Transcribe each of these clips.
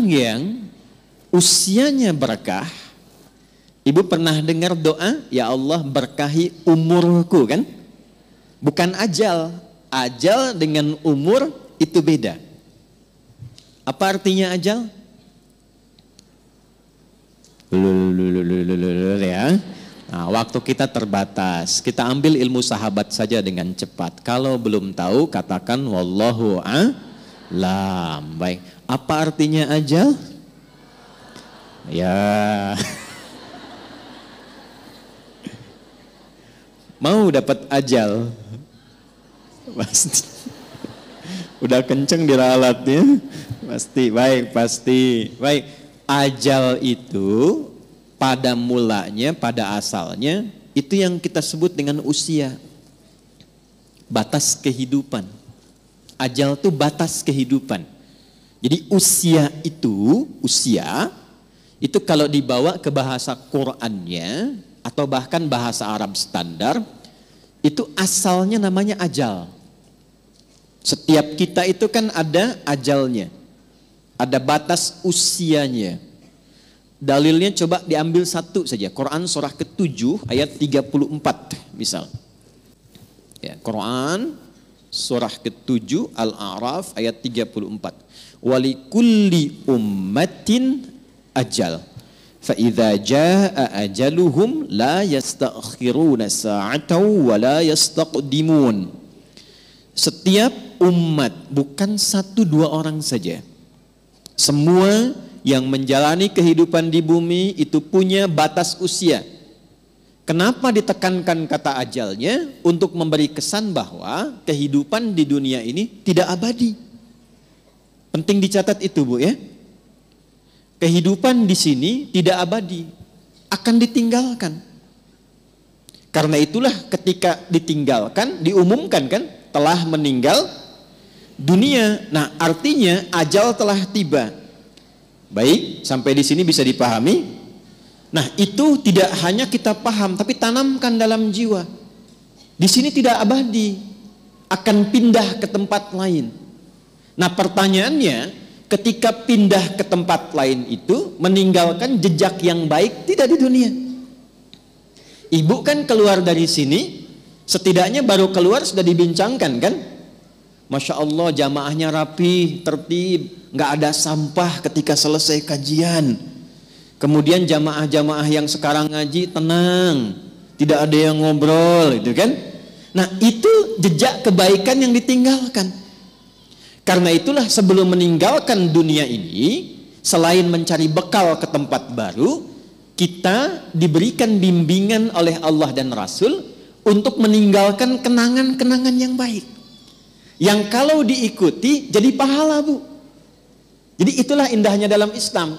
orang yang usianya berkah, ibu pernah dengar doa, ya Allah berkahi umurku kan? Bukan ajal. Ajal dengan umur itu beda. Apa artinya ajal? Ya. Nah, waktu kita terbatas. Kita ambil ilmu sahabat saja dengan cepat. Kalau belum tahu, katakan wallahu a'lam. Baik. Apa artinya ajal? Ya. Mau dapat ajal? Pasti. Udah kenceng diralatnya? Pasti. Baik, pasti. Baik. Ajal itu pada mulanya, pada asalnya, itu yang kita sebut dengan usia. Batas kehidupan. Ajal itu batas kehidupan. Jadi usia itu kalau dibawa ke bahasa Qur'annya atau bahkan bahasa Arab standar, itu asalnya namanya ajal. Setiap kita itu kan ada ajalnya, ada batas usianya. Dalilnya coba diambil satu saja, Quran surah ke-7 ayat 34 misal. Ya, Quran surah ke-7 Al-A'raf ayat 34. Walikulli ummatin ajal. Fa idza jaa ajaluhum la yastakhiruna sa'atan wa la yastaqdimun. Setiap umat, bukan satu dua orang saja. Semua yang menjalani kehidupan di bumi itu punya batas usia. Kenapa ditekankan kata ajalnya? Untuk memberi kesan bahwa kehidupan di dunia ini tidak abadi. Penting dicatat itu, Bu, ya. Kehidupan di sini tidak abadi, akan ditinggalkan. Karena itulah ketika ditinggalkan, diumumkan kan, telah meninggal dunia. Nah, artinya ajal telah tiba. Baik, sampai di sini bisa dipahami. Nah, itu tidak hanya kita paham, tapi tanamkan dalam jiwa. Di sini tidak abadi, akan pindah ke tempat lain. Nah, pertanyaannya, ketika pindah ke tempat lain itu meninggalkan jejak yang baik tidak di dunia. Ibu kan keluar dari sini, setidaknya baru keluar sudah dibincangkan kan? Masya Allah, jamaahnya rapi, tertib, nggak ada sampah ketika selesai kajian. Kemudian jamaah-jamaah yang sekarang ngaji tenang, tidak ada yang ngobrol, gitu kan? Nah, itu jejak kebaikan yang ditinggalkan. Karena itulah sebelum meninggalkan dunia ini, selain mencari bekal ke tempat baru, kita diberikan bimbingan oleh Allah dan Rasul untuk meninggalkan kenangan-kenangan yang baik. Yang kalau diikuti jadi pahala, Bu. Jadi itulah indahnya dalam Islam.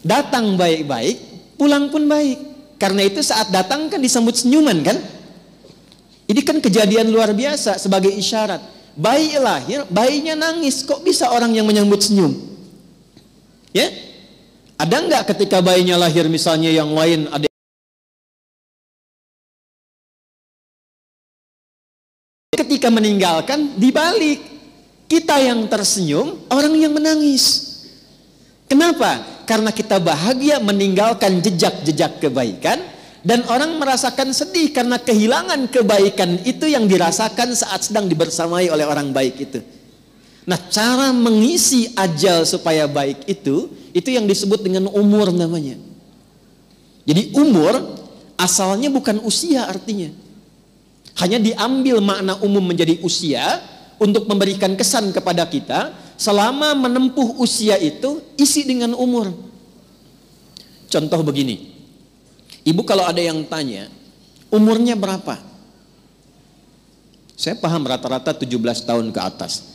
Datang baik-baik, pulang pun baik. Karena itu saat datang kan disambut senyuman kan? Ini kan kejadian luar biasa sebagai isyarat. Bayi lahir, bayinya nangis, kok bisa orang yang menyambut senyum? Ya? Ada enggak ketika bayinya lahir misalnya yang lain ada ketika meninggalkan dibalik, kita yang tersenyum, orang yang menangis. Kenapa? Karena kita bahagia meninggalkan jejak-jejak kebaikan, dan orang merasakan sedih karena kehilangan kebaikan itu yang dirasakan saat sedang dibersamai oleh orang baik itu. Nah, cara mengisi ajal supaya baik itu yang disebut dengan umur namanya. Jadi umur asalnya bukan usia artinya. Hanya diambil makna umum menjadi usia untuk memberikan kesan kepada kita, selama menempuh usia itu isi dengan umur. Contoh begini. Ibu kalau ada yang tanya, umurnya berapa? Saya paham rata-rata 17 tahun ke atas.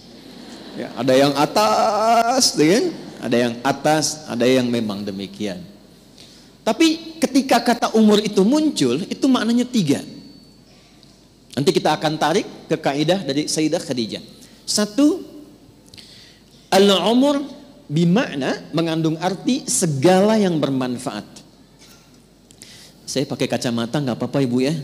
Ya, ada yang atas, ya? Ada yang atas, ada yang memang demikian. Tapi ketika kata umur itu muncul, itu maknanya 3. Nanti kita akan tarik ke kaidah dari Sayyidah Khadijah. 1, al-umur bimakna mengandung arti segala yang bermanfaat. Saya pakai kacamata nggak apa-apa Ibu ya.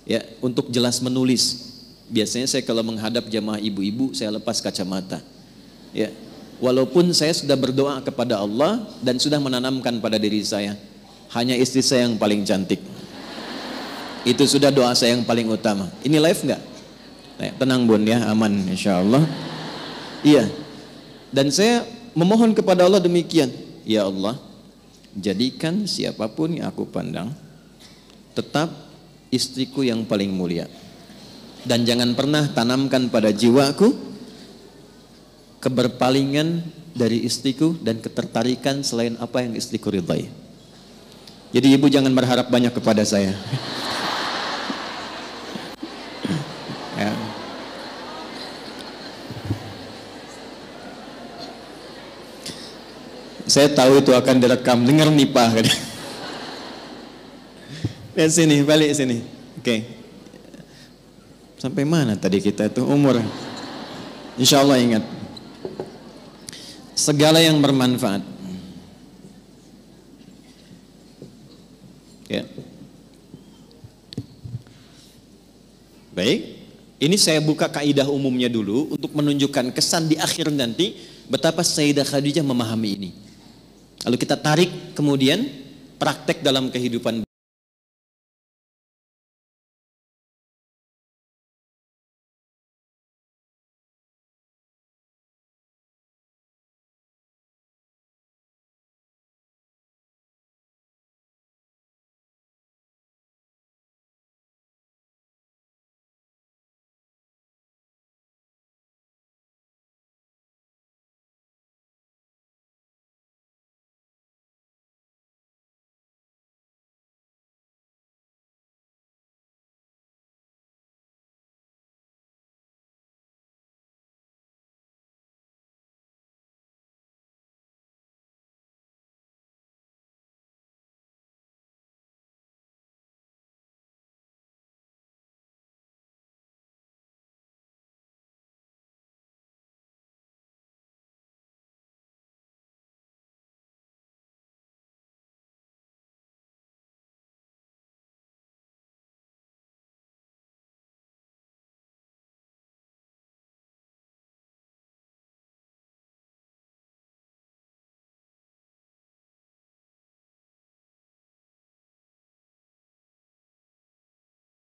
Ya, untuk jelas menulis. Biasanya saya kalau menghadap jamaah ibu-ibu saya lepas kacamata. Ya. Walaupun saya sudah berdoa kepada Allah dan sudah menanamkan pada diri saya, hanya istri saya yang paling cantik. Itu sudah doa saya yang paling utama. Ini live nggak? Tenang bun ya, aman insya Allah. Iya. Dan saya memohon kepada Allah demikian. Ya Allah, jadikan siapapun yang aku pandang tetap istriku yang paling mulia. Dan jangan pernah tanamkan pada jiwaku keberpalingan dari istriku dan ketertarikan selain apa yang istriku ridhai. Jadi ibu jangan berharap banyak kepada saya. Ya. Saya tahu itu akan direkam. Dengar nih Pak. Lihat sini, balik sini. Oke. Sampai mana tadi kita itu umur? Insya Allah ingat. Segala yang bermanfaat. Ya. Baik. Ini saya buka kaidah umumnya dulu untuk menunjukkan kesan di akhir nanti betapa Sayyidah Khadijah memahami ini. Lalu kita tarik kemudian praktek dalam kehidupan.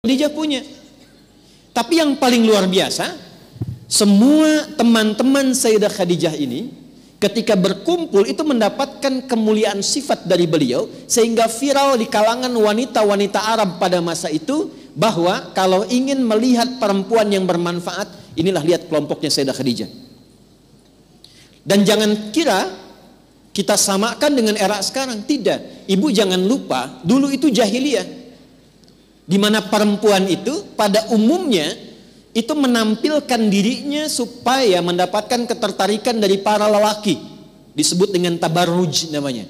Khadijah punya. Tapi yang paling luar biasa, semua teman-teman Sayyidah Khadijah ini ketika berkumpul itu mendapatkan kemuliaan sifat dari beliau, sehingga viral di kalangan wanita-wanita Arab pada masa itu bahwa kalau ingin melihat perempuan yang bermanfaat, inilah lihat kelompoknya Sayyidah Khadijah. Dan jangan kira kita samakan dengan era sekarang, tidak. Ibu jangan lupa, dulu itu jahiliyah, di mana perempuan itu pada umumnya itu menampilkan dirinya supaya mendapatkan ketertarikan dari para lelaki. Disebut dengan tabarruj namanya.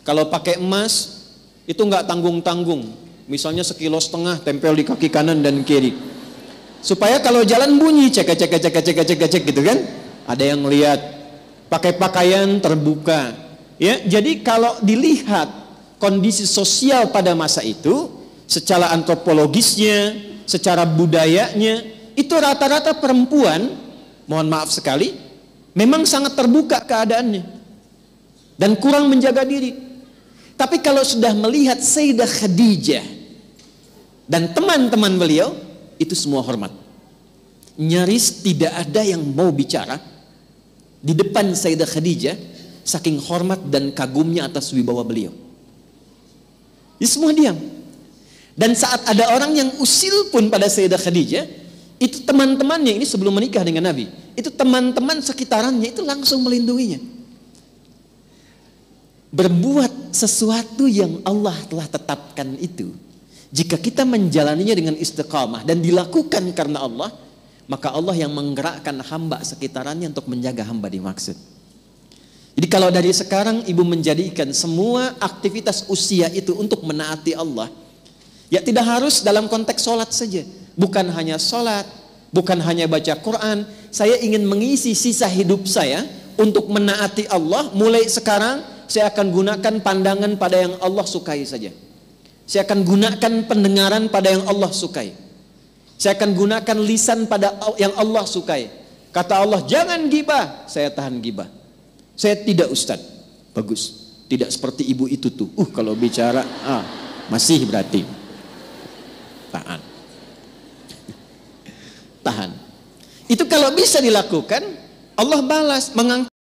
Kalau pakai emas itu nggak tanggung-tanggung. Misalnya 1,5 kilo tempel di kaki kanan dan kiri. Supaya kalau jalan bunyi cek gitu kan. Ada yang lihat. Pakai pakaian terbuka. Ya, jadi kalau dilihat kondisi sosial pada masa itu, secara antropologisnya, secara budayanya, itu rata-rata perempuan, mohon maaf sekali, memang sangat terbuka keadaannya dan kurang menjaga diri. Tapi kalau sudah melihat Sayyidah Khadijah dan teman-teman beliau, itu semua hormat. Nyaris tidak ada yang mau bicara di depan Sayyidah Khadijah, saking hormat dan kagumnya atas wibawa beliau. Ini semua diam. Dan saat ada orang yang usil pun pada Sayyidah Khadijah, itu teman-temannya, ini sebelum menikah dengan Nabi, itu teman-teman sekitarannya itu langsung melindunginya. Berbuat sesuatu yang Allah telah tetapkan itu, jika kita menjalaninya dengan istiqamah dan dilakukan karena Allah, maka Allah yang menggerakkan hamba sekitarannya untuk menjaga hamba dimaksud. Jadi kalau dari sekarang ibu menjadikan semua aktivitas usia itu untuk menaati Allah, ya tidak harus dalam konteks sholat saja. Bukan hanya sholat, bukan hanya baca Quran. Saya ingin mengisi sisa hidup saya untuk menaati Allah. Mulai sekarang saya akan gunakan pandangan pada yang Allah sukai saja. Saya akan gunakan pendengaran pada yang Allah sukai. Saya akan gunakan lisan pada yang Allah sukai. Kata Allah, jangan gibah. Saya tahan gibah. Saya tidak Ustaz. Bagus. Tidak seperti ibu itu tuh. Kalau bicara, masih berarti. Tahan. Tahan. Itu kalau bisa dilakukan, Allah balas, mengangkat